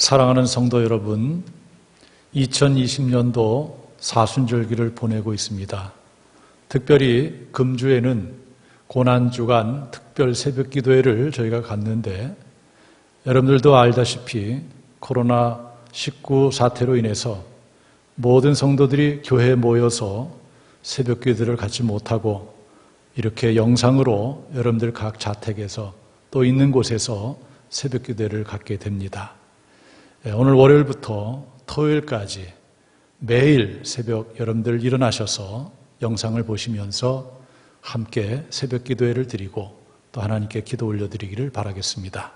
사랑하는 성도 여러분, 2020년도 사순절기를 보내고 있습니다. 특별히 금주에는 고난주간 특별 새벽기도회를 저희가 갔는데, 여러분들도 알다시피 코로나19 사태로 인해서 모든 성도들이 교회에 모여서 새벽기도를 갖지 못하고 이렇게 영상으로 여러분들 각 자택에서 또 있는 곳에서 새벽기도를 갖게 됩니다. 오늘 월요일부터 토요일까지 매일 새벽 여러분들 일어나셔서 영상을 보시면서 함께 새벽기도회를 드리고 또 하나님께 기도 올려드리기를 바라겠습니다.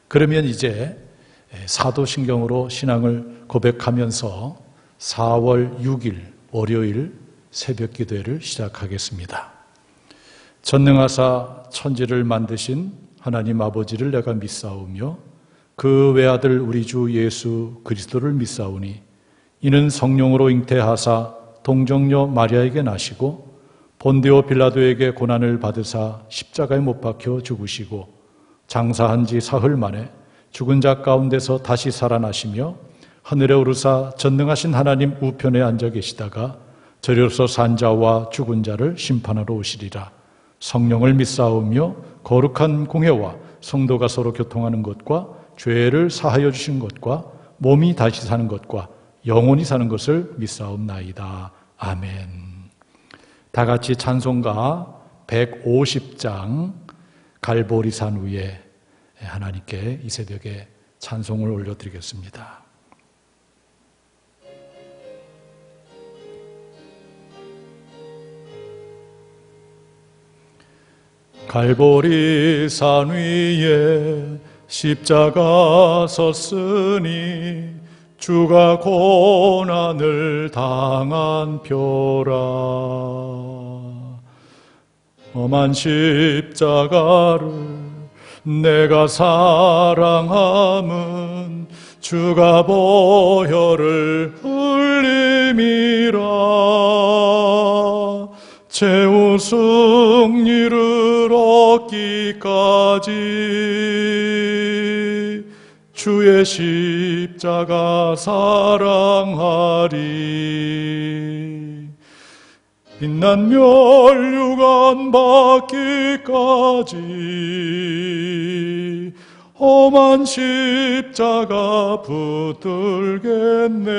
그러면 이제 사도신경으로 신앙을 고백하면서 4월 6일 월요일 새벽기도회를 시작하겠습니다. 전능하사 천지를 만드신 하나님 아버지를 내가 믿사오며 그 외아들 우리 주 예수 그리스도를 믿사오니 이는 성령으로 잉태하사 동정녀 마리아에게 나시고 본디오 빌라도에게 고난을 받으사 십자가에 못 박혀 죽으시고 장사한 지 사흘 만에 죽은 자 가운데서 다시 살아나시며 하늘에 오르사 전능하신 하나님 우편에 앉아 계시다가 저리로서 산 자와 죽은 자를 심판하러 오시리라. 성령을 믿사오며 거룩한 공회와 성도가 서로 교통하는 것과 죄를 사하여 주신 것과 몸이 다시 사는 것과 영원히 사는 것을 믿사옵나이다. 아멘. 다 같이 찬송가 150장 갈보리산 위에 하나님께 이 새벽에 찬송을 올려드리겠습니다. 갈보리산 위에 십자가 섰으니 주가 고난을 당한 표라. 험한 십자가를 내가 사랑함은 주가 보혈을 흘림이라. 최후 승리를 얻기까지 주의 십자가 사랑하리. 빛난 멸류관 받기까지 험한 십자가 붙들겠네.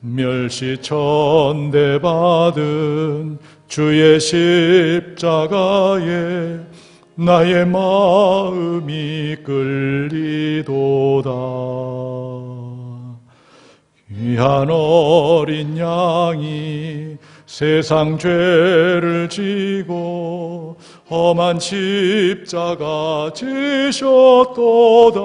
멸시천대 받은 주의 십자가에 나의 마음이 끌리도다. 귀한 어린 양이 세상 죄를 지고 험한 십자가 지셨도다.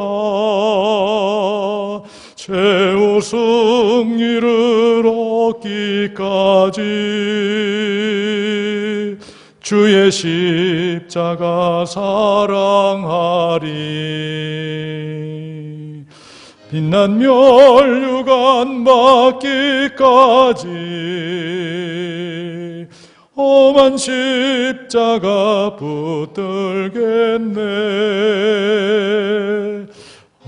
최후 승리를 얻기까지 주의 십자가 사랑하리. 빛난 멸류관 받기까지 험한 십자가 붙들겠네.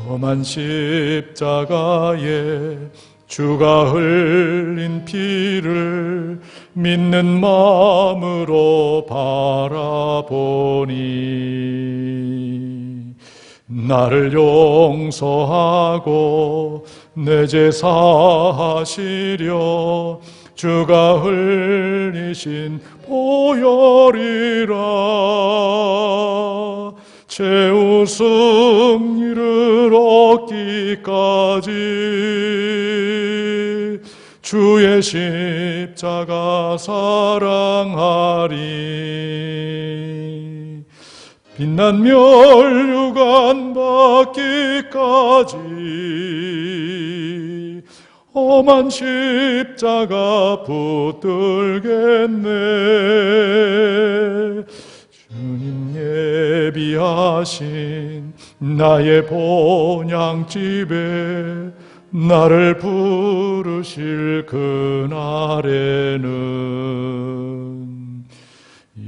험한 십자가에 주가 흘린 피를 믿는 마음으로 바라보니 나를 용서하고 내 죄 사하시려 주가 흘리신 보혈이라. 최후 승리를 얻기까지 주의 십자가 사랑하리. 빛난 멸류관 받기까지 험한 십자가 붙들겠네. 주님 예비하신 나의 본향집에 나를 부르실 그날에는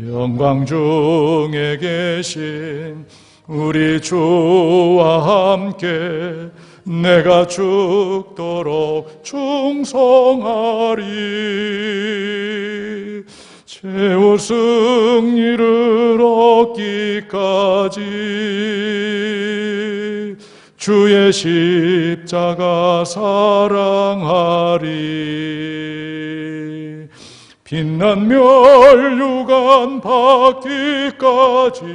영광 중에 계신 우리 주와 함께 내가 죽도록 충성하리. 최후 승리를 얻기까지 주의 십자가 사랑하리. 빛난 멸류관 받기까지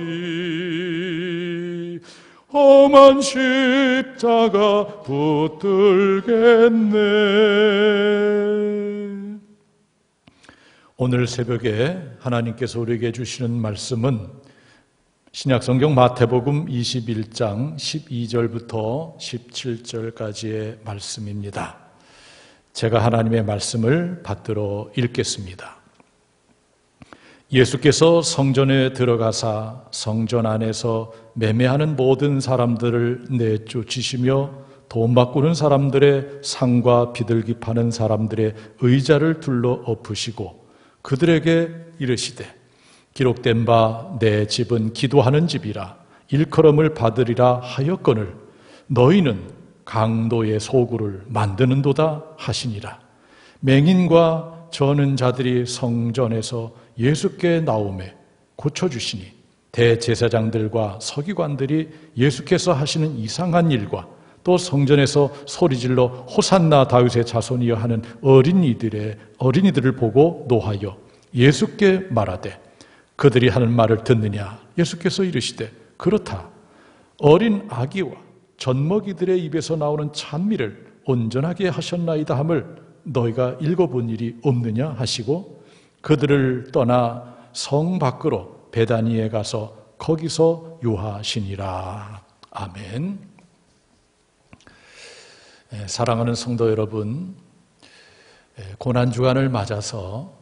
험한 십자가 붙들겠네. 오늘 새벽에 하나님께서 우리에게 주시는 말씀은 신약성경 마태복음 21장 12절부터 17절까지의 말씀입니다. 제가 하나님의 말씀을 받들어 읽겠습니다. 예수께서 성전에 들어가사 성전 안에서 매매하는 모든 사람들을 내쫓으시며 돈 바꾸는 사람들의 상과 비둘기 파는 사람들의 의자를 둘러 엎으시고 그들에게 이르시되 기록된 바 내 집은 기도하는 집이라 일컬음을 받으리라 하였거늘 너희는 강도의 소굴을 만드는도다 하시니라. 맹인과 저는 자들이 성전에서 예수께 나오매 고쳐주시니 대제사장들과 서기관들이 예수께서 하시는 이상한 일과 또 성전에서 소리질러 호산나 다윗의 자손이여 하는 어린이들을 보고 노하여 예수께 말하되 그들이 하는 말을 듣느냐. 예수께서 이르시되 그렇다. 어린 아기와 젖먹이들의 입에서 나오는 찬미를 온전하게 하셨나이다 함을 너희가 읽어본 일이 없느냐 하시고 그들을 떠나 성 밖으로 베다니에 가서 거기서 유하시니라. 아멘. 사랑하는 성도 여러분, 고난주간을 맞아서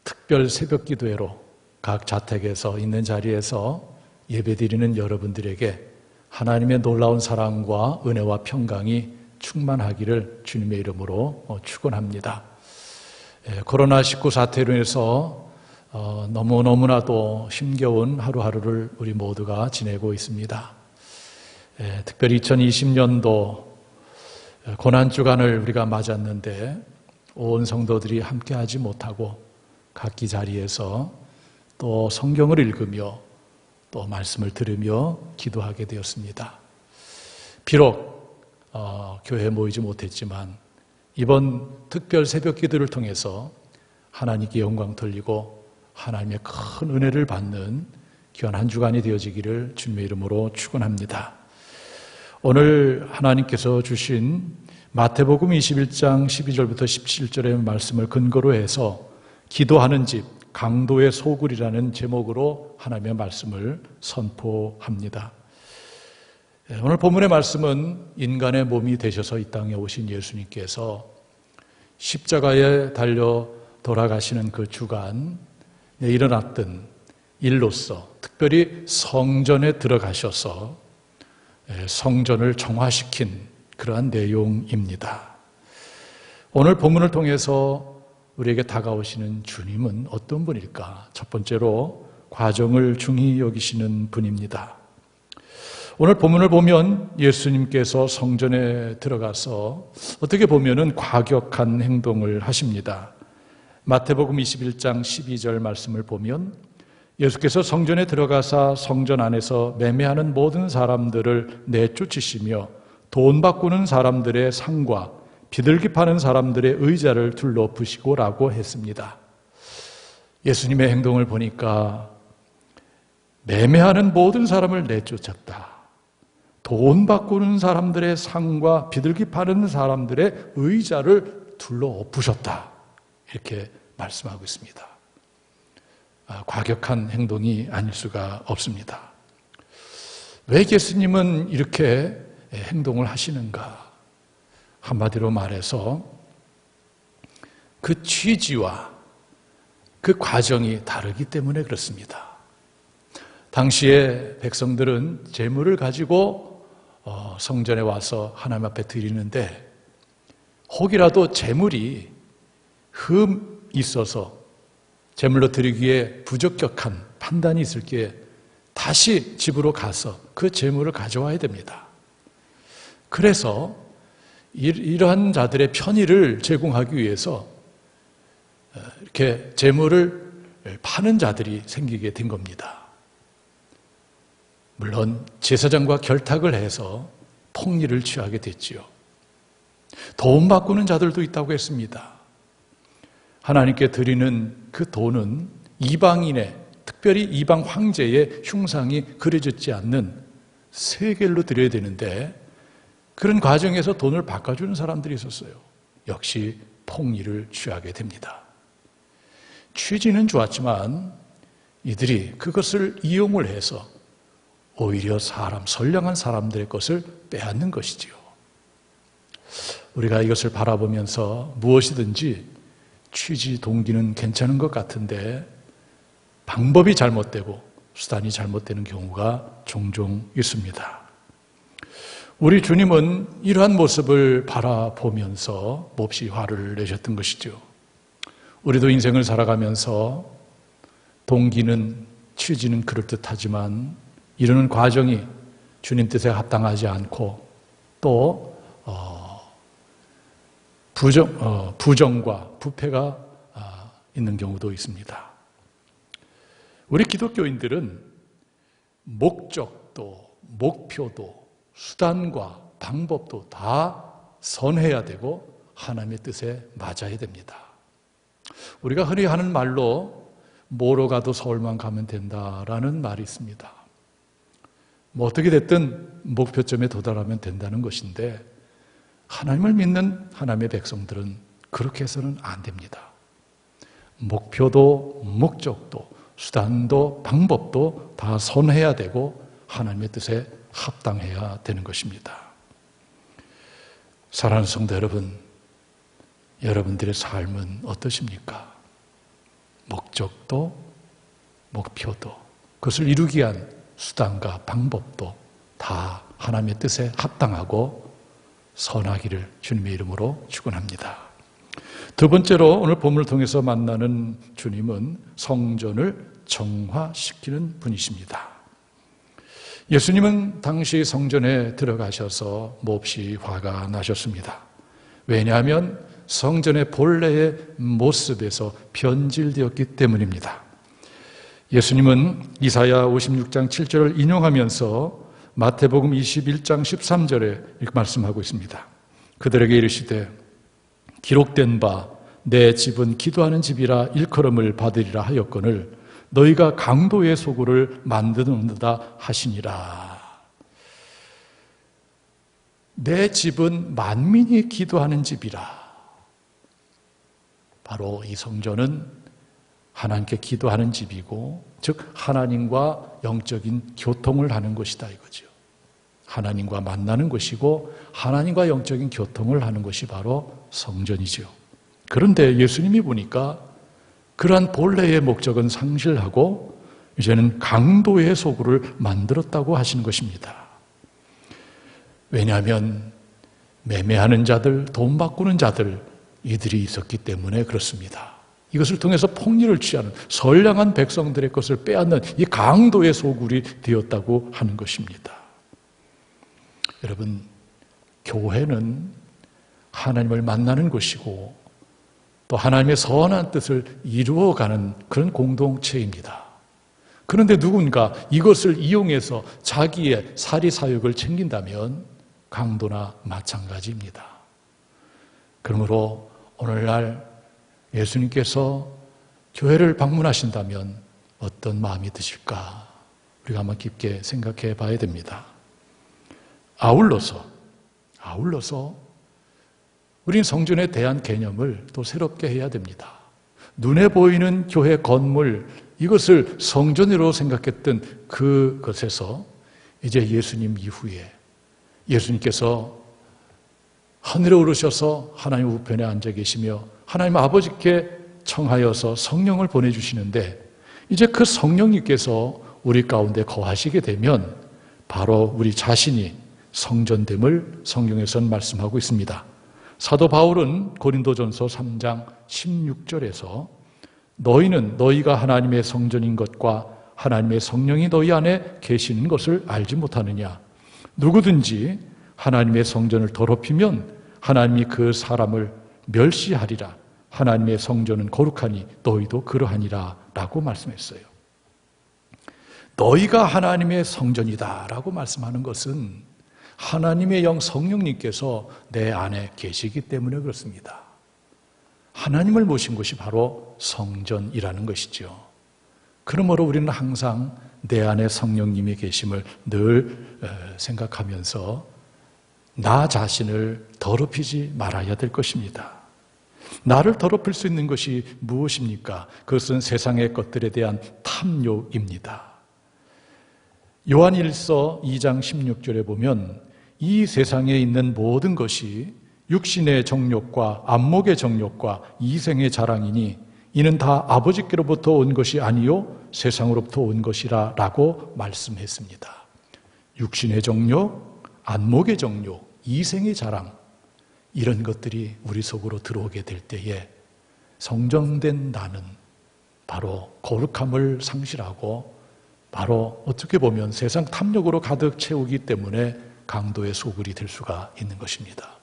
특별 새벽 기도회로 각 자택에서 있는 자리에서 예배드리는 여러분들에게 하나님의 놀라운 사랑과 은혜와 평강이 충만하기를 주님의 이름으로 축원합니다. 코로나19 사태로 인해서 너무나도 힘겨운 하루하루를 우리 모두가 지내고 있습니다. 특별히 2020년도 고난주간을 우리가 맞았는데 온 성도들이 함께하지 못하고 각기 자리에서 또 성경을 읽으며 또 말씀을 들으며 기도하게 되었습니다. 비록 교회에 모이지 못했지만 이번 특별 새벽 기도를 통해서 하나님께 영광 돌리고 하나님의 큰 은혜를 받는 귀한 한 주간이 되어지기를 주님의 이름으로 축원합니다. 오늘 하나님께서 주신 마태복음 21장 12절부터 17절의 말씀을 근거로 해서 기도하는 집, 강도의 소굴이라는 제목으로 하나님의 말씀을 선포합니다. 오늘 본문의 말씀은 인간의 몸이 되셔서 이 땅에 오신 예수님께서 십자가에 달려 돌아가시는 그 주간에 일어났던 일로서 특별히 성전에 들어가셔서 성전을 정화시킨 그러한 내용입니다. 오늘 본문을 통해서 우리에게 다가오시는 주님은 어떤 분일까? 첫 번째로 과정을 중히 여기시는 분입니다. 오늘 본문을 보면 예수님께서 성전에 들어가서 어떻게 보면은 과격한 행동을 하십니다. 마태복음 21장 12절 말씀을 보면 예수께서 성전에 들어가사 성전 안에서 매매하는 모든 사람들을 내쫓으시며 돈 바꾸는 사람들의 상과 비둘기 파는 사람들의 의자를 둘러엎으시고 라고 했습니다. 예수님의 행동을 보니까 매매하는 모든 사람을 내쫓았다. 돈 바꾸는 사람들의 상과 비둘기 파는 사람들의 의자를 둘러엎으셨다. 이렇게 말씀하고 있습니다. 과격한 행동이 아닐 수가 없습니다. 왜 예수님은 이렇게 행동을 하시는가? 한마디로 말해서 그 취지와 그 과정이 다르기 때문에 그렇습니다. 당시에 백성들은 재물을 가지고 성전에 와서 하나님 앞에 드리는데 혹이라도 재물이 흠 있어서 제물로 드리기에 부적격한 판단이 있을 게 다시 집으로 가서 그 재물을 가져와야 됩니다. 그래서 이러한 자들의 편의를 제공하기 위해서 이렇게 재물을 파는 자들이 생기게 된 겁니다. 물론 제사장과 결탁을 해서 폭리를 취하게 됐지요. 돈 바꾸는 자들도 있다고 했습니다. 하나님께 드리는 그 돈은 이방인의, 특별히 이방 황제의 흉상이 그려졌지 않는 세겔로 드려야 되는데 그런 과정에서 돈을 바꿔주는 사람들이 있었어요. 역시 폭리를 취하게 됩니다. 취지는 좋았지만 이들이 그것을 이용을 해서 오히려 선량한 사람들의 것을 빼앗는 것이지요. 우리가 이것을 바라보면서 무엇이든지 취지, 동기는 괜찮은 것 같은데 방법이 잘못되고 수단이 잘못되는 경우가 종종 있습니다. 우리 주님은 이러한 모습을 바라보면서 몹시 화를 내셨던 것이죠. 우리도 인생을 살아가면서 동기는, 취지는 그럴듯하지만 이르는 과정이 주님 뜻에 합당하지 않고 또 부정과 부패가 있는 경우도 있습니다. 우리 기독교인들은 목적도, 목표도, 수단과 방법도 다 선해야 되고 하나님의 뜻에 맞아야 됩니다. 우리가 흔히 하는 말로 뭐로 가도 서울만 가면 된다라는 말이 있습니다. 뭐 어떻게 됐든 목표점에 도달하면 된다는 것인데 하나님을 믿는 하나님의 백성들은 그렇게 해서는 안 됩니다. 목표도 목적도 수단도 방법도 다 선해야 되고 하나님의 뜻에 합당해야 되는 것입니다. 사랑하는 성도 여러분, 여러분들의 삶은 어떠십니까? 목적도 목표도 그것을 이루기 위한 수단과 방법도 다 하나님의 뜻에 합당하고 선하기를 주님의 이름으로 축원합니다. 두 번째로 오늘 본문을 통해서 만나는 주님은 성전을 정화시키는 분이십니다. 예수님은 당시 성전에 들어가셔서 몹시 화가 나셨습니다. 왜냐하면 성전의 본래의 모습에서 변질되었기 때문입니다. 예수님은 이사야 56장 7절을 인용하면서 마태복음 21장 13절에 이렇게 말씀하고 있습니다. 그들에게 이르시되 기록된 바 내 집은 기도하는 집이라 일컬음을 받으리라 하였거늘 너희가 강도의 소굴을 만드는다 하시니라. 내 집은 만민이 기도하는 집이라. 바로 이 성전은 하나님께 기도하는 집이고, 즉 하나님과 영적인 교통을 하는 것이다 이거죠. 하나님과 만나는 것이고 하나님과 영적인 교통을 하는 것이 바로 성전이죠. 그런데 예수님이 보니까 그러한 본래의 목적은 상실하고 이제는 강도의 소굴을 만들었다고 하시는 것입니다. 왜냐하면 매매하는 자들, 돈 바꾸는 자들 이들이 있었기 때문에 그렇습니다. 이것을 통해서 폭리를 취하는 선량한 백성들의 것을 빼앗는 이 강도의 소굴이 되었다고 하는 것입니다. 여러분, 교회는 하나님을 만나는 곳이고 또 하나님의 선한 뜻을 이루어가는 그런 공동체입니다. 그런데 누군가 이것을 이용해서 자기의 사리사욕을 챙긴다면 강도나 마찬가지입니다. 그러므로 오늘날 예수님께서 교회를 방문하신다면 어떤 마음이 드실까? 우리가 한번 깊게 생각해 봐야 됩니다. 아울러서 우리는 성전에 대한 개념을 또 새롭게 해야 됩니다. 눈에 보이는 교회 건물, 이것을 성전으로 생각했던 그것에서 이제 예수님 이후에 예수님께서 하늘에 오르셔서 하나님 우편에 앉아 계시며 하나님 아버지께 청하여서 성령을 보내주시는데 이제 그 성령님께서 우리 가운데 거하시게 되면 바로 우리 자신이 성전됨을 성경에서는 말씀하고 있습니다. 사도 바울은 고린도전서 3장 16절에서 너희는 너희가 하나님의 성전인 것과 하나님의 성령이 너희 안에 계시는 것을 알지 못하느냐? 누구든지 하나님의 성전을 더럽히면 하나님이 그 사람을 멸시하리라. 하나님의 성전은 거룩하니 너희도 그러하니라 라고 말씀했어요. 너희가 하나님의 성전이다 라고 말씀하는 것은 하나님의 영 성령님께서 내 안에 계시기 때문에 그렇습니다. 하나님을 모신 것이 바로 성전이라는 것이죠. 그러므로 우리는 항상 내 안에 성령님이 계심을 늘 생각하면서 나 자신을 더럽히지 말아야 될 것입니다. 나를 더럽힐 수 있는 것이 무엇입니까? 그것은 세상의 것들에 대한 탐욕입니다. 요한 1서 2장 16절에 보면 이 세상에 있는 모든 것이 육신의 정욕과 안목의 정욕과 이생의 자랑이니 이는 다 아버지께로부터 온 것이 아니요 세상으로부터 온 것이라 라고 말씀했습니다. 육신의 정욕, 안목의 정욕, 이생의 자랑, 이런 것들이 우리 속으로 들어오게 될 때에 성전된 나는 바로 거룩함을 상실하고 바로 어떻게 보면 세상 탐욕으로 가득 채우기 때문에 강도의 소굴이 될 수가 있는 것입니다.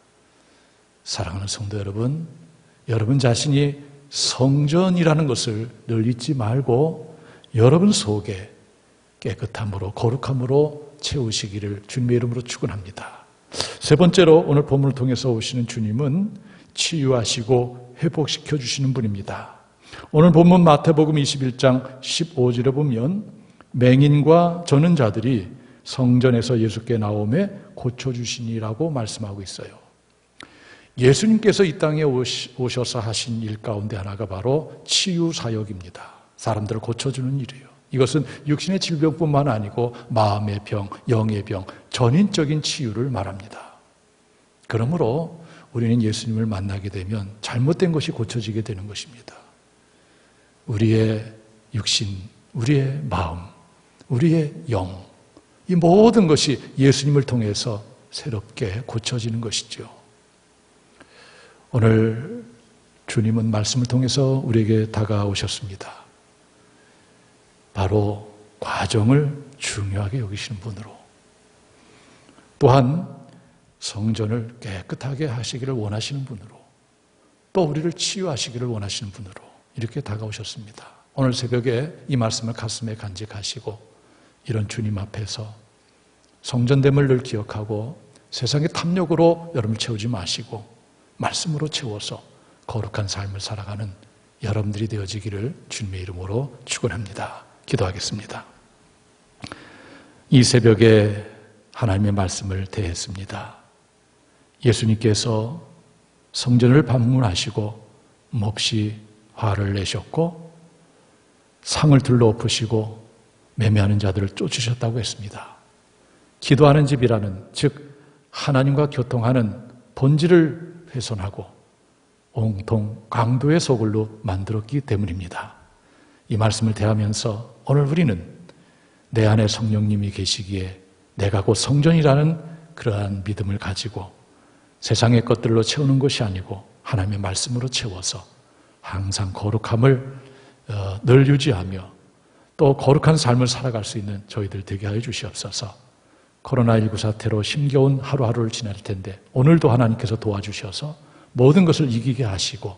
사랑하는 성도 여러분, 여러분 자신이 성전이라는 것을 늘 잊지 말고 여러분 속에 깨끗함으로 거룩함으로 채우시기를 주님의 이름으로 축원합니다. 세 번째로 오늘 본문을 통해서 오시는 주님은 치유하시고 회복시켜 주시는 분입니다. 오늘 본문 마태복음 21장 15절에 보면 맹인과 저는 자들이 성전에서 예수께 나오매 고쳐주시니라고 말씀하고 있어요. 예수님께서 이 땅에 오셔서 하신 일 가운데 하나가 바로 치유사역입니다. 사람들을 고쳐주는 일이에요. 이것은 육신의 질병뿐만 아니고 마음의 병, 영의 병, 전인적인 치유를 말합니다. 그러므로 우리는 예수님을 만나게 되면 잘못된 것이 고쳐지게 되는 것입니다. 우리의 육신, 우리의 마음, 우리의 영, 이 모든 것이 예수님을 통해서 새롭게 고쳐지는 것이죠. 오늘 주님은 말씀을 통해서 우리에게 다가오셨습니다. 바로 과정을 중요하게 여기시는 분으로, 또한 성전을 깨끗하게 하시기를 원하시는 분으로, 또 우리를 치유하시기를 원하시는 분으로 이렇게 다가오셨습니다. 오늘 새벽에 이 말씀을 가슴에 간직하시고 이런 주님 앞에서 성전됨을 늘 기억하고 세상의 탐욕으로 여러분을 채우지 마시고 말씀으로 채워서 거룩한 삶을 살아가는 여러분들이 되어지기를 주님의 이름으로 축원합니다. 기도하겠습니다. 이 새벽에 하나님의 말씀을 대했습니다. 예수님께서 성전을 방문하시고 몹시 화를 내셨고 상을 들러 엎으시고 매매하는 자들을 쫓으셨다고 했습니다. 기도하는 집이라는, 즉 하나님과 교통하는 본질을 훼손하고 온통 강도의 소굴로 만들었기 때문입니다. 이 말씀을 대하면서 오늘 우리는 내 안에 성령님이 계시기에 내가 곧 성전이라는 그러한 믿음을 가지고 세상의 것들로 채우는 것이 아니고 하나님의 말씀으로 채워서 항상 거룩함을 늘 유지하며 또 거룩한 삶을 살아갈 수 있는 저희들 되게 하여 주시옵소서. 코로나19 사태로 힘겨운 하루하루를 지낼 텐데 오늘도 하나님께서 도와주셔서 모든 것을 이기게 하시고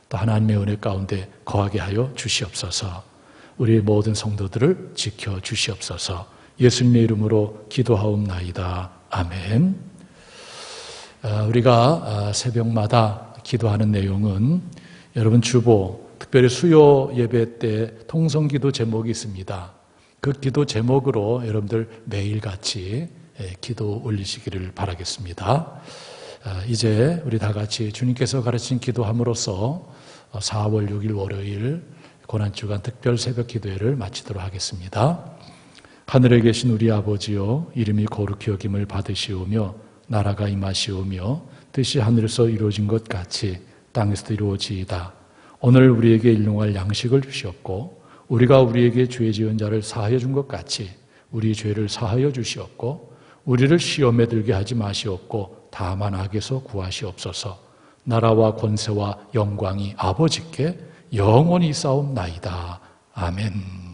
또 하나님의 은혜 가운데 거하게 하여 주시옵소서. 우리 모든 성도들을 지켜 주시옵소서. 예수님의 이름으로 기도하옵나이다. 아멘. 우리가 새벽마다 기도하는 내용은 여러분 주보, 특별히 수요 예배 때 통성기도 제목이 있습니다. 그 기도 제목으로 여러분들 매일같이 기도 올리시기를 바라겠습니다. 이제 우리 다 같이 주님께서 가르친 기도함으로써 4월 6일 월요일 고난주간 특별 새벽 기도회를 마치도록 하겠습니다. 하늘에 계신 우리 아버지여, 이름이 거룩히 여김을 받으시오며 나라가 임하시오며 뜻이 하늘에서 이루어진 것 같이 땅에서도 이루어지이다. 오늘 우리에게 일용할 양식을 주시옵고 우리가 우리에게 죄 지은 자를 사하여 준 것 같이 우리 죄를 사하여 주시옵고 우리를 시험에 들게 하지 마시옵고 다만 악에서 구하시옵소서. 나라와 권세와 영광이 아버지께 영원히 있사옵나이다. 아멘.